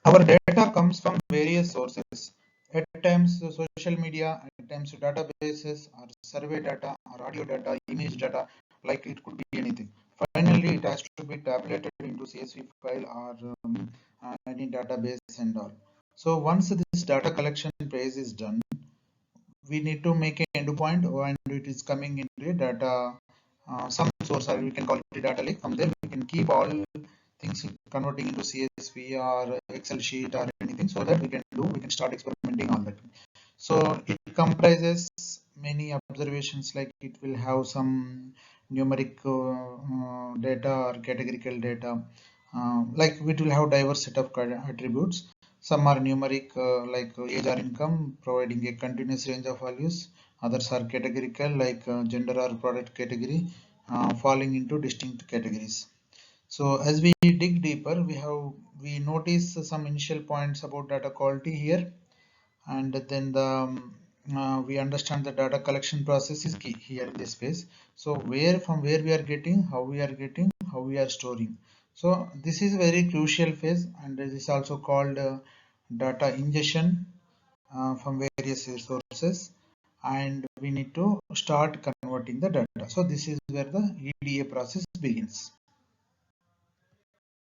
Our data comes from various sources. At times social media, at times databases or survey data or audio data, image data, like it could be anything. Finally, it has to be tabulated into CSV file or any database and all. So once this data collection phase is done, we need to make an endpoint and it is coming into a data, some source, or we can call it a data lake. From there, we can keep all things converting into CSV or Excel sheet or anything, so that we can start experimenting on that. So it comprises many observations, like it will have some numeric data or categorical data, like it will have diverse set of attributes. Some are numeric, like age or income, providing a continuous range of values. Others are categorical, like gender or product category, falling into distinct categories. So as we dig deeper, we notice some initial points about data quality here, and then we understand the data collection process is key here in this phase. So where we are getting, how we are getting, how we are storing. So this is very crucial phase, and this is also called data ingestion from various sources, and we need to start converting the data. So this is where the EDA process begins.